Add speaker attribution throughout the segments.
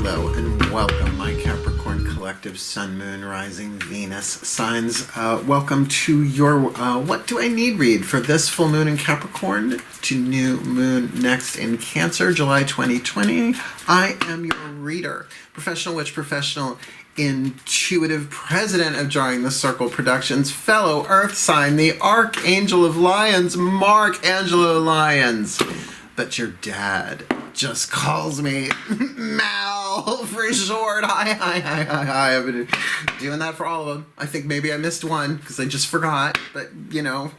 Speaker 1: Hello and welcome, my Capricorn collective Sun, Moon, Rising, Venus signs. Welcome to your What Do I Need read for this full moon in Capricorn to new moon next in Cancer, July 2020. I am your reader, professional witch, professional intuitive, president of DrawingTheCircle Productions, fellow earth sign, the Archangel of Lyons, Angelo Lyons. But your dad just calls me Mal for short. Hi. I've been doing that for all of them. I think maybe I missed one because I just forgot, but you know,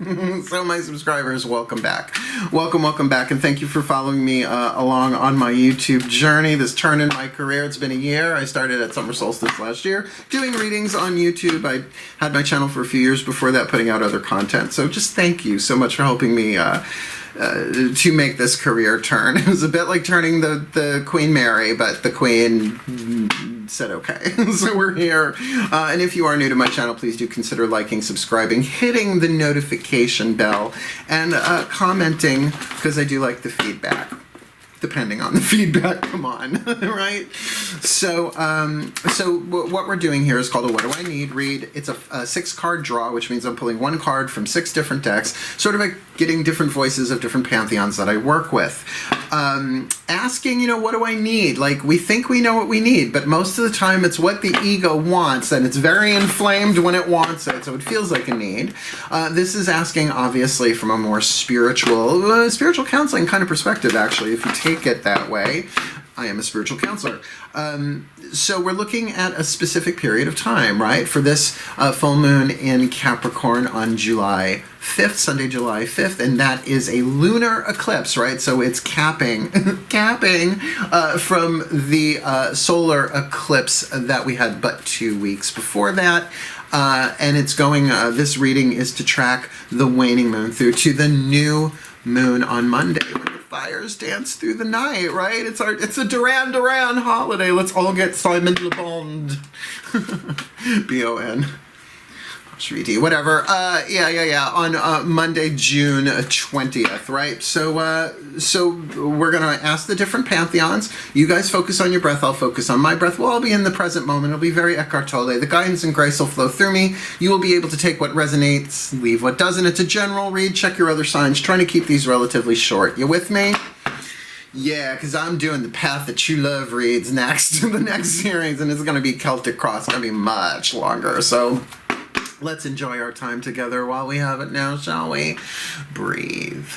Speaker 1: so my subscribers, welcome back. Welcome back, and thank you for following me along on my YouTube journey, this turn in my career. It's been a year. I started at summer solstice last year doing readings on YouTube. I had my channel for a few years before that, putting out other content. So just thank you so much for helping me to make this career turn. It was a bit like turning the Queen Mary, but the Queen said okay. So we're here. And if you are new to my channel, please do consider liking, subscribing, hitting the notification bell, and commenting, because I do like the feedback. Depending on the feedback, come on, right? So what we're doing here is called a What Do I Need read. It's a 6-card draw, which means I'm pulling one card from 6 different decks, sort of like getting different voices of different pantheons that I work with. Asking, you know, what do I need? Like, we think we know what we need, but most of the time it's what the ego wants, and it's very inflamed when it wants it, so it feels like a need. This is asking, obviously, from a more spiritual counseling kind of perspective, actually, if you take it that way. I am a spiritual counselor. So we're looking at a specific period of time, right? For this full moon in Capricorn on July 5th, Sunday, July 5th, and that is a lunar eclipse, right? So it's capping from the solar eclipse that we had but 2 weeks before that. And it's going, this reading is to track the waning moon through to the new moon on Monday. Fires dance through the night, right? It's a Duran Duran holiday. Let's all get Simon Le Bon. B-O-N. Shriti, whatever. Yeah. On Monday, June 20th, right? So we're gonna ask the different pantheons. You guys focus on your breath. I'll focus on my breath. We'll all be in the present moment. It'll be very Eckhart Tolle. The guidance and grace will flow through me. You will be able to take what resonates, leave what doesn't. It's a general read. Check your other signs. Trying to keep these relatively short. You with me? Yeah, because I'm doing the Path That You Love reads next, the next series, and it's going to be Celtic Cross. It's going to be much longer, so let's enjoy our time together while we have it now, shall we? Breathe.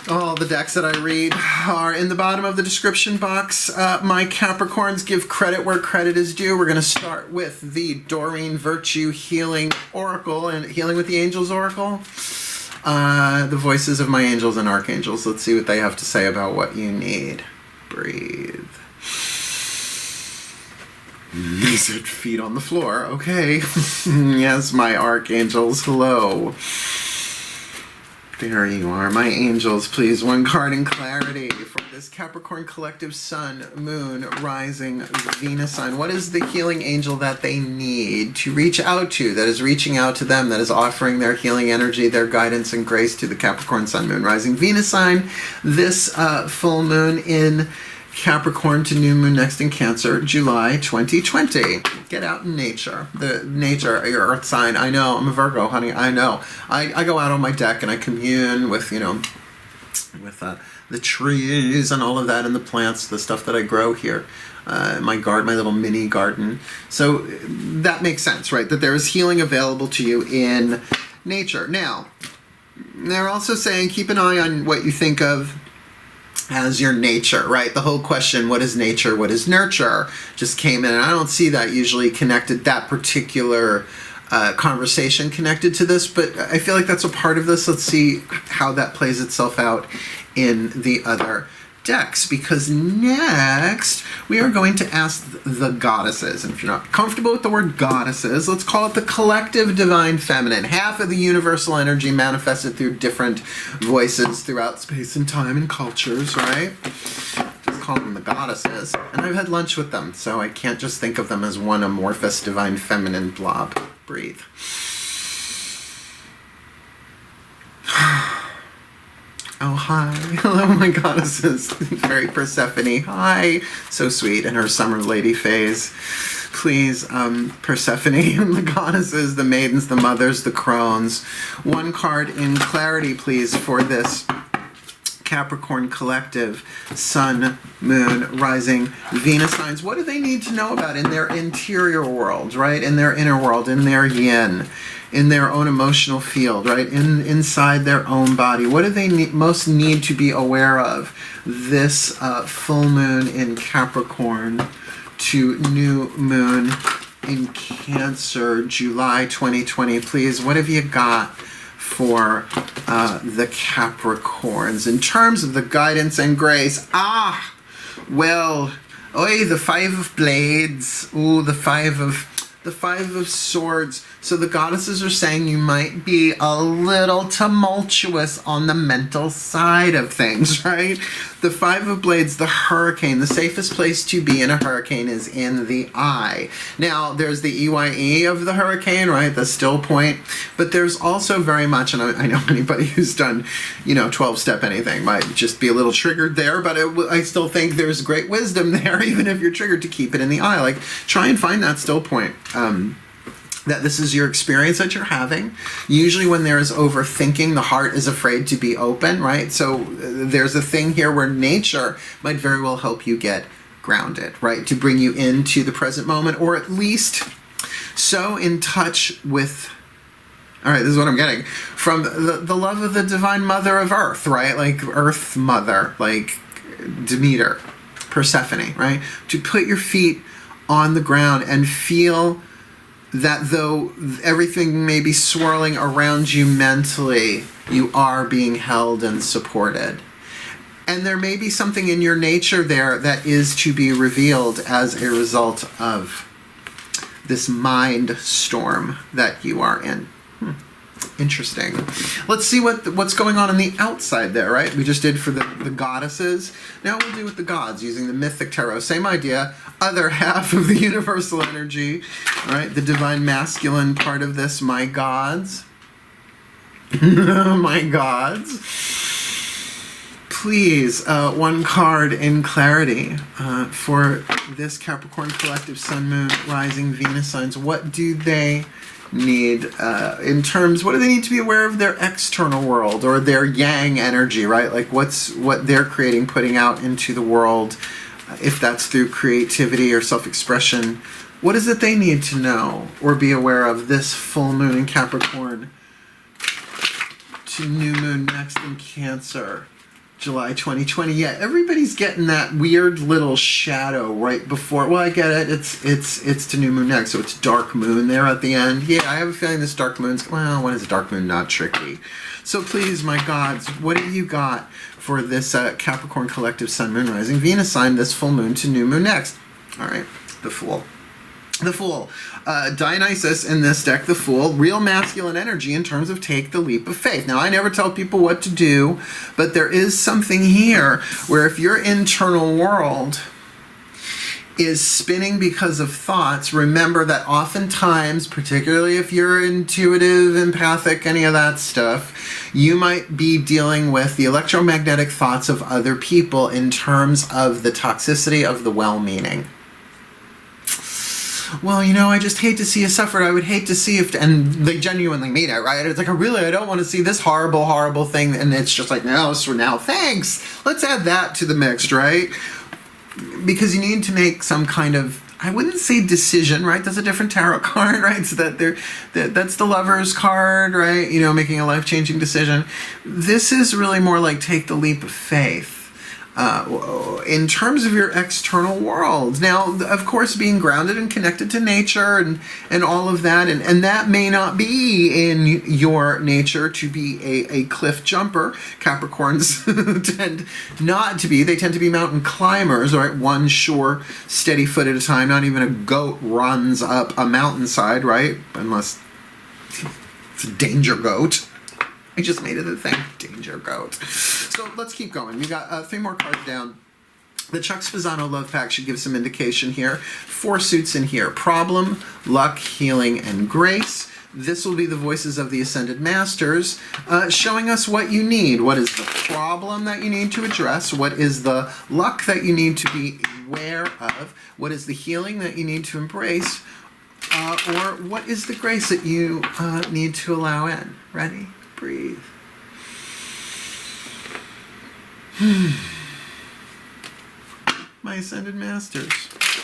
Speaker 1: All the decks that I read are in the bottom of the description box. My Capricorns, give credit where credit is due. We're going to start with the Doreen Virtue Healing Oracle and Healing with the Angels Oracle. The voices of my angels and archangels. Let's see what they have to say about what you need. Breathe. Lizard feet on the floor. Okay. Yes, my archangels. Hello. There you are. My angels, please. One card in clarity for this Capricorn collective Sun, Moon, Rising, Venus sign. What is the healing angel that they need to reach out to, that is reaching out to them, that is offering their healing energy, their guidance and grace to the Capricorn Sun, Moon, Rising, Venus sign? This full moon in Capricorn to new moon next in Cancer, July 2020. Get out in nature. The nature, your earth sign. I know, I'm a Virgo, honey. I know. I go out on my deck and I commune with, you know, with the trees and all of that and the plants, the stuff that I grow here. My garden, my little mini garden. So that makes sense, right? That there is healing available to you in nature. Now, they're also saying keep an eye on what you think of as your nature, right? The whole question, what is nature, what is nurture, just came in, and I don't see that usually connected, that particular conversation connected to this, but I feel like that's a part of this. Let's see how that plays itself out in the other decks, because next we are going to ask the goddesses, and if you're not comfortable with the word goddesses, let's call it the collective divine feminine, half of the universal energy manifested through different voices throughout space and time and cultures, right? Just call them the goddesses, and I've had lunch with them, so I can't just think of them as one amorphous divine feminine blob. Breathe. Oh, hi. Hello, my goddesses. Very Persephone. Hi. So sweet in her summer lady phase. Please, Persephone and the goddesses, the maidens, the mothers, the crones. One card in clarity, please, for this Capricorn collective, Sun, Moon, Rising, Venus signs. What do they need to know about in their interior world, right? In their inner world, in their yin, in their own emotional field, right? Inside their own body. What do they most need to be aware of this full moon in Capricorn to new moon in Cancer, July 2020? Please, what have you got for the Capricorns in terms of the guidance and grace? Well, the Five of Blades. Ooh, the Five of Swords. So the goddesses are saying you might be a little tumultuous on the mental side of things, right? The Five of Blades, the hurricane. The safest place to be in a hurricane is in the eye. Now, there's the EYE of the hurricane, right? The still point. But there's also very much, and I know anybody who's done, 12-step anything might just be a little triggered there, but I still think there's great wisdom there, even if you're triggered, to keep it in the eye. Like, try and find that still point. That this is your experience that you're having. Usually when there is overthinking, the heart is afraid to be open, right? So there's a thing here where nature might very well help you get grounded, right? To bring you into the present moment, or at least so in touch with, all right, this is what I'm getting, from the love of the divine mother of earth, right? Like earth mother, like Demeter, Persephone, right? To put your feet on the ground and feel that though everything may be swirling around you mentally, you are being held and supported. And there may be something in your nature there that is to be revealed as a result of this mind storm that you are in. Interesting. Let's see what's going on the outside there, right? We just did for the goddesses. Now we'll do with the gods using the mythic tarot. Same idea. Other half of the universal energy, right? The divine masculine part of this, my gods. My gods. Please, one card in clarity for this Capricorn collective, Sun, Moon, Rising, Venus signs. What do they need in terms, what do they need to be aware of their external world or their yang energy, right? Like what they're creating, putting out into the world, if that's through creativity or self-expression. What is it they need to know or be aware of this full moon in Capricorn to new moon next in Cancer, July 2020. Yeah, everybody's getting that weird little shadow right before. Well, I get it. It's to new moon next, so it's dark moon there at the end. Yeah, I have a feeling this dark moon's, well, when is dark moon not tricky? So please, my gods, what have you got for this Capricorn collective Sun, Moon, Rising, Venus sign, this full moon to new moon next? All right, the Fool. The Fool. Dionysus in this deck, the Fool, real masculine energy in terms of take the leap of faith. Now, I never tell people what to do, but there is something here where if your internal world is spinning because of thoughts, remember that oftentimes, particularly if you're intuitive, empathic, any of that stuff, you might be dealing with the electromagnetic thoughts of other people in terms of the toxicity of the well-meaning. Well, you know, I just hate to see you suffer. I would hate to see if, and they genuinely mean it, right? It's like, I don't want to see this horrible, horrible thing. And it's just like, no, so now, thanks. Let's add that to the mix, right? Because you need to make some kind of, I wouldn't say decision, right? That's a different tarot card, right? So that's the Lover's card, right? You know, making a life-changing decision. This is really more like take the leap of faith. In terms of your external world. Now, of course, being grounded and connected to nature and all of that, and that may not be in your nature to be a cliff jumper. Capricorns tend not to be. They tend to be mountain climbers, right? One sure, steady foot at a time. Not even a goat runs up a mountainside, right? Unless it's a danger goat. I just made it a thing. Danger goat. So let's keep going. We got 3 more cards down. The Chuck Spezzano Love Pack should give some indication here. 4 suits in here. Problem, luck, healing, and grace. this will be the voices of the Ascended Masters showing us what you need. What is the problem that you need to address? What is the luck that you need to be aware of? What is the healing that you need to embrace? Or what is the grace that you need to allow in? Ready? Breathe. My Ascended Masters,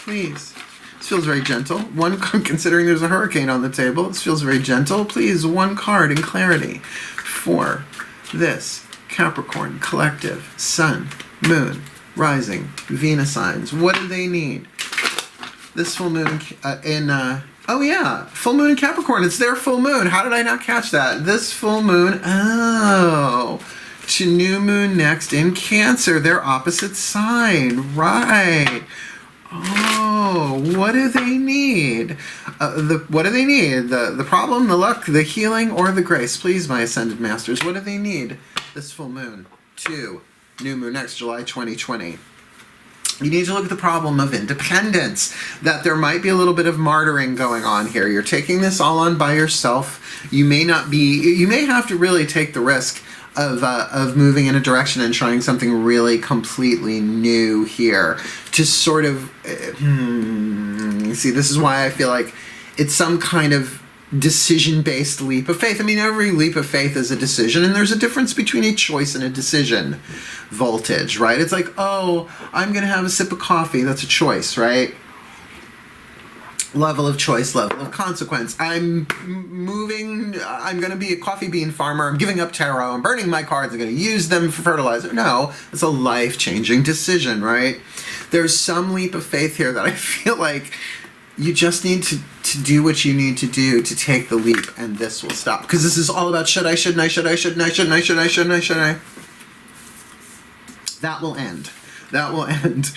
Speaker 1: please. This feels very gentle. One, considering there's a hurricane on the table, this feels very gentle. Please, one card in clarity for this Capricorn collective, Sun, Moon, Rising, Venus signs. What do they need? This full moon oh yeah, full moon in Capricorn. It's their full moon. How did I not catch that? This full moon, to new moon next in Cancer, their opposite sign, right? Oh, what do they need? What do they need? The problem, the luck, the healing, or the grace? Please, my Ascended Masters, what do they need? This full moon to new moon next July 2020. You need to look at the problem of independence, that there might be a little bit of martyring going on here. You're taking this all on by yourself. You may have to really take the risk of moving in a direction and trying something really completely new here to sort of, see, this is why I feel like it's some kind of decision-based leap of faith. I mean, every leap of faith is a decision, and there's a difference between a choice and a decision voltage, right? It's like, oh, I'm going to have a sip of coffee. That's a choice, right? Level of choice, level of consequence. I'm moving, I'm going to be a coffee bean farmer. I'm giving up tarot. I'm burning my cards. I'm going to use them for fertilizer. No, it's a life-changing decision, right? There's some leap of faith here that I feel like you just need to do what you need to do to take the leap, and this will stop. Because this is all about should I, shouldn't I, should I, shouldn't I, shouldn't I, should I, shouldn't I, should I. That will end. That will end.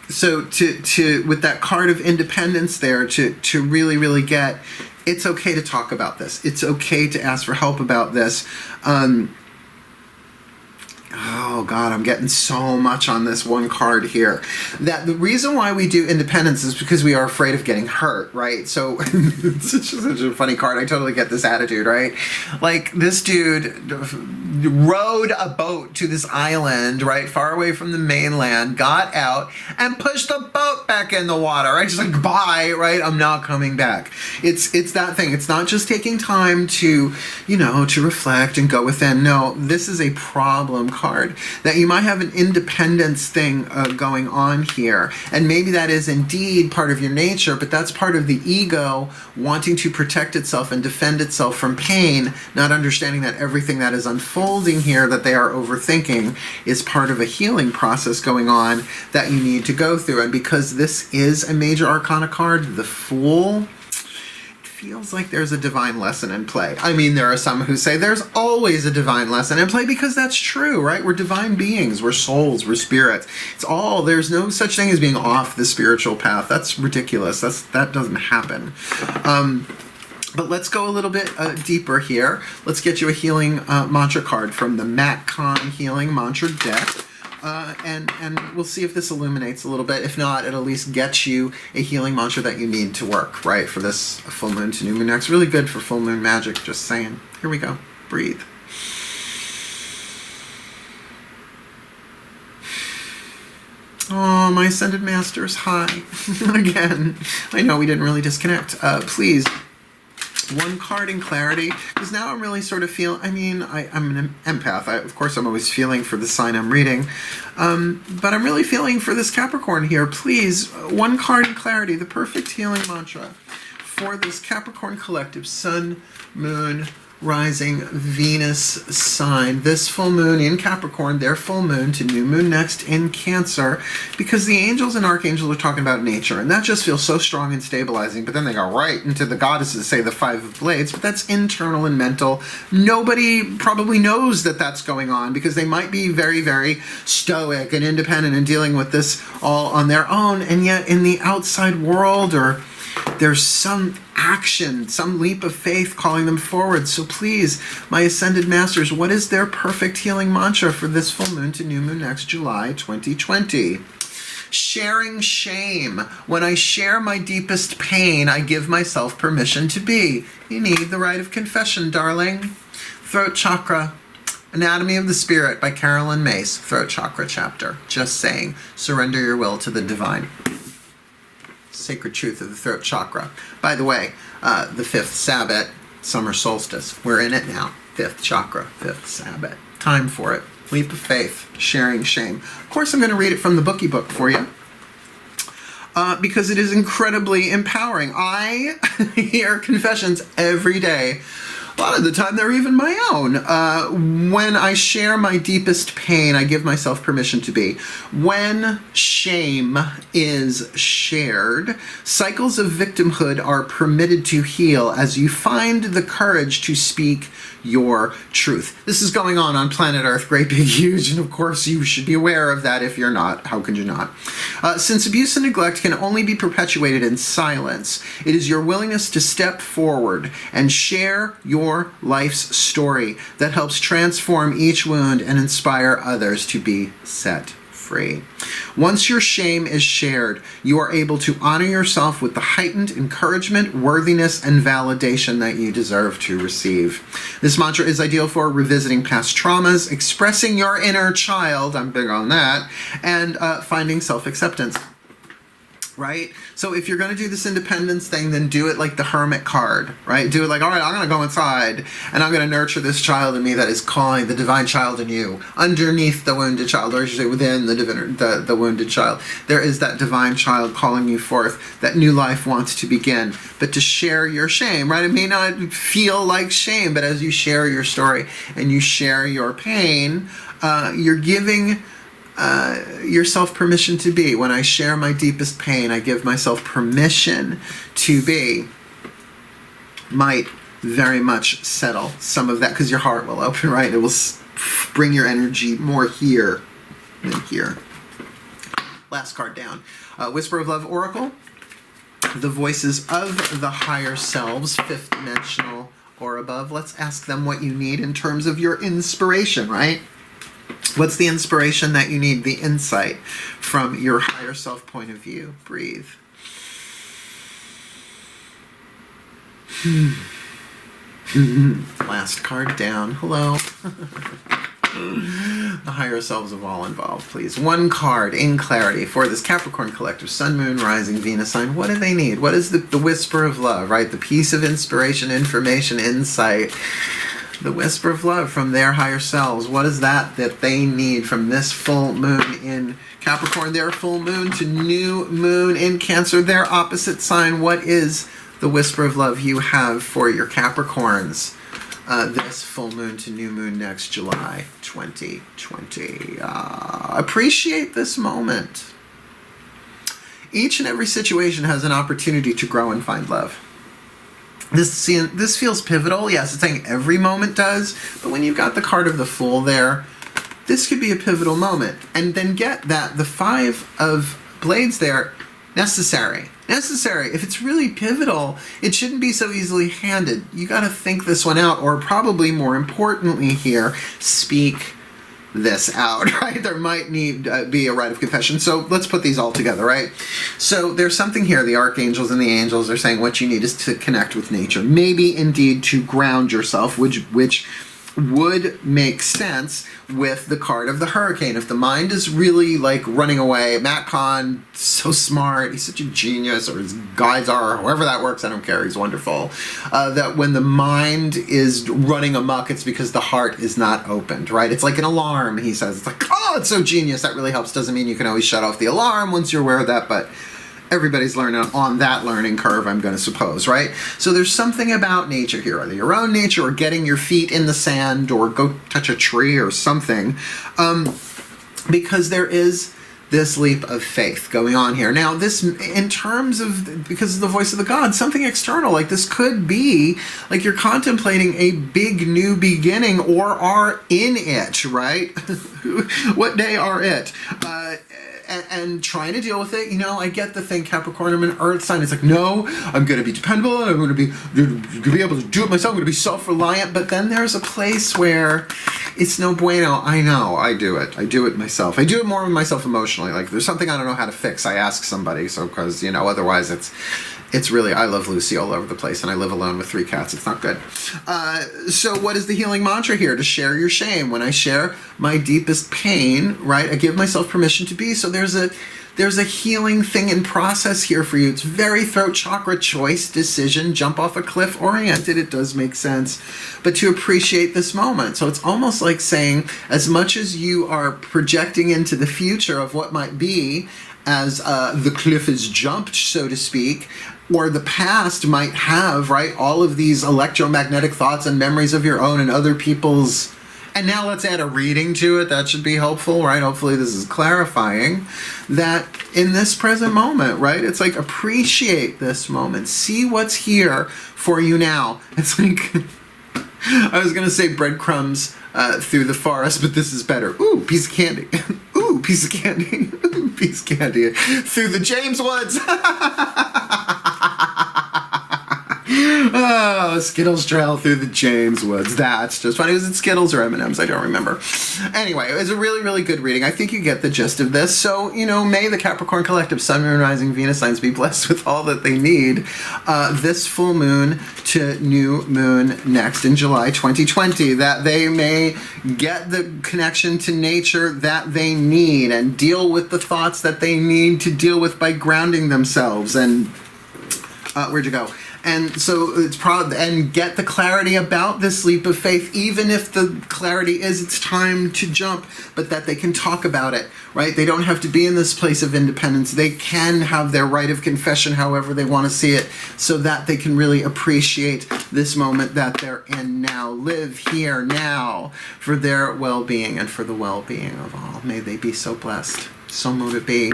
Speaker 1: So to with that card of independence there, to really, really get, it's okay to talk about this. It's okay to ask for help about this. Oh God, I'm getting so much on this one card here. That the reason why we do independence is because we are afraid of getting hurt, right? So it's such a funny card. I totally get this attitude, right? Like this dude rowed a boat to this island, right, far away from the mainland, got out and pushed the boat back in the water, right? Just like, bye, right? I'm not coming back. It's that thing. It's not just taking time to, to reflect and go within. No, this is a problem card. That you might have an independence thing going on here, and maybe that is indeed part of your nature, but that's part of the ego wanting to protect itself and defend itself from pain, not understanding that everything that is unfolding here that they are overthinking is part of a healing process going on that you need to go through. And because this is a major arcana card, the Fool, feels like there's a divine lesson in play. I mean, there are some who say there's always a divine lesson in play, because that's true, right? We're divine beings, we're souls, we're spirits. There's no such thing as being off the spiritual path. That's ridiculous. That doesn't happen. But let's go a little bit deeper here. Let's get you a healing mantra card from the Matt Kahn Healing Mantra deck. And we'll see if this illuminates a little bit. If not, it'll at least get you a healing mantra that you need to work, right, for this full moon to new moon next. Really good for full moon magic, just saying. Here we go. Breathe. Oh, my Ascended Masters, hi. Again, I know we didn't really disconnect. Please, one card in clarity, because now I'm really sort of I'm an empath. Of course, I'm always feeling for the sign I'm reading, but I'm really feeling for this Capricorn here. Please, one card in clarity, the perfect healing mantra for this Capricorn collective, Sun, Moon, Rising, Venus sign. This full moon in Capricorn, their full moon to new moon next in Cancer, because the angels and archangels are talking about nature, and that just feels so strong and stabilizing. But then they go right into the goddesses, say the Five of Blades, but that's internal and mental. Nobody probably knows that that's going on, because they might be very, very stoic and independent and dealing with this all on their own, and yet in the outside world, or there's some action, some leap of faith calling them forward. So please, my Ascended Masters, what is their perfect healing mantra for this full moon to new moon next July 2020? Sharing shame. When I share my deepest pain, I give myself permission to be. You need the right of confession, darling. Throat chakra. Anatomy of the Spirit by Carolyn Mace. Throat chakra chapter. Just saying. Surrender your will to the divine. Sacred truth of the throat chakra. By the way, the fifth Sabbath, summer solstice. We're in it now. Fifth chakra, fifth Sabbath. Time for it. Leap of faith, sharing shame. Of course, I'm going to read it from the bookie book for you because it is incredibly empowering. I hear confessions every day. A lot of the time, they're even my own. When I share my deepest pain, I give myself permission to be. When shame is shared, cycles of victimhood are permitted to heal as you find the courage to speak your truth. This is going on planet Earth, great, big, huge, and of course you should be aware of that if you're not. How could you not? Since abuse and neglect can only be perpetuated in silence, it is your willingness to step forward and share your life's story that helps transform each wound and inspire others to be set free. Once your shame is shared, you are able to honor yourself with the heightened encouragement, worthiness, and validation that you deserve to receive. This mantra is ideal for revisiting past traumas, expressing your inner child, I'm big on that, and finding self-acceptance. Right? So if you're going to do this independence thing, then do it like the hermit card, right? Do it like, all right, I'm going to go inside and I'm going to nurture this child in me that is calling the divine child in you underneath the wounded child, or I should say within the wounded child. There is that divine child calling you forth. That new life wants to begin, but to share your shame, right? It may not feel like shame, but as you share your story and you share your pain, you're giving yourself permission to be. When I share my deepest pain, I give myself permission to be. Might very much settle some of that because your heart will open, right? It will bring your energy more here than here. Last card down. Whisper of Love Oracle. The voices of the higher selves, fifth dimensional or above. Let's ask them what you need in terms of your inspiration, right? What's the inspiration that you need? The insight from your higher self point of view. Breathe. Last card down. Hello. The higher selves of all involved, please. One card in clarity for this Capricorn collective, Sun, Moon, Rising, Venus sign. What do they need? What is the whisper of love, right? The piece of inspiration, information, insight. The whisper of love from their higher selves. What is that they need from this full moon in Capricorn, their full moon to new moon in Cancer, their opposite sign? What is the whisper of love you have for your Capricorns this full moon to new moon next July 2020? Appreciate this moment. Each and every situation has an opportunity to grow and find love. This feels pivotal. Yes, it's saying every moment does, but when you've got the card of the Fool there, this could be a pivotal moment. And then get that the Five of Blades there, necessary. Necessary. If it's really pivotal, it shouldn't be so easily handed. You got to think this one out, or probably more importantly here, speak this out, right? There might need be a rite of confession. So let's put these all together, right? So there's something here. The archangels and the angels are saying what you need is to connect with nature. Maybe indeed to ground yourself, which would make sense with the card of the Hurricane. If the mind is really like running away, Matt Kahn, so smart, he's such a genius, or his guides are, however that works, I don't care, he's wonderful. That when the mind is running amok, it's because the heart is not opened, right? It's like an alarm, he says. It's like, oh, it's so genius, that really helps. Doesn't mean you can always shut off the alarm once you're aware of that, but everybody's learning on that learning curve, I'm going to suppose, right? So there's something about nature here, either your own nature or getting your feet in the sand or go touch a tree or something, because there is this leap of faith going on here. Now, this, in terms of, because of the voice of the God, something external, like this could be, like you're contemplating a big new beginning or are in it, right? What day are it? and trying to deal with it. You know, I get the thing, Capricorn, I'm an earth sign. It's like, no, I'm going to be dependable. I'm going to be able to do it myself. I'm going to be self-reliant. But then there's a place where it's no bueno. I know, I do it. I do it myself. I do it more with myself emotionally. Like, there's something I don't know how to fix, I ask somebody. So, because, you know, otherwise it's really, I love Lucy all over the place, and I live alone with 3 cats. It's not good. So what is the healing mantra here? To share your shame. When I share my deepest pain, right, I give myself permission to be. So there's a healing thing in process here for you. It's very throat chakra, choice, decision, jump off a cliff oriented. It does make sense. But to appreciate this moment. So it's almost like saying, as much as you are projecting into the future of what might be, as the cliff is jumped, so to speak, or the past might have, right, all of these electromagnetic thoughts and memories of your own and other people's. And now let's add a reading to it. That should be helpful, right? Hopefully this is clarifying that in this present moment, right? It's like, appreciate this moment. See what's here for you now. It's like, I was going to say breadcrumbs through the forest, but this is better. Ooh, piece of candy. Ooh, piece of candy. Piece of candy. Through the James Woods. Oh, Skittles trail through the James Woods. That's just funny. Was it Skittles or M&M's? I don't remember. Anyway, it was a really, really good reading. I think you get the gist of this. So, you know, may the Capricorn Collective Sun, Moon, Rising, Venus signs be blessed with all that they need this full moon to new moon next in July 2020. That they may get the connection to nature that they need and deal with the thoughts that they need to deal with by grounding themselves. And where'd you go? And so it's and get the clarity about this leap of faith, even if the clarity is it's time to jump, but that they can talk about it, right? They don't have to be in this place of independence. They can have their right of confession however they want to see it, so that they can really appreciate this moment that they're in now. Live here now for their well-being and for the well-being of all. May they be so blessed. So mote it be.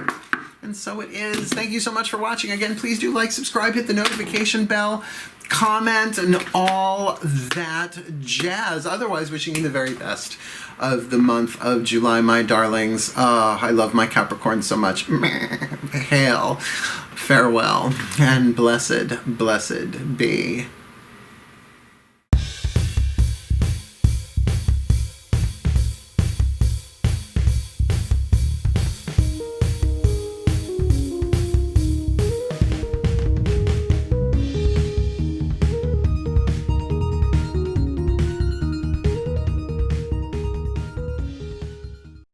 Speaker 1: And so it is. Thank you so much for watching. Again, please do like, subscribe, hit the notification bell, comment, and all that jazz. Otherwise, wishing you the very best of the month of July, my darlings. I love my Capricorn so much. Hail, farewell, and blessed, blessed be.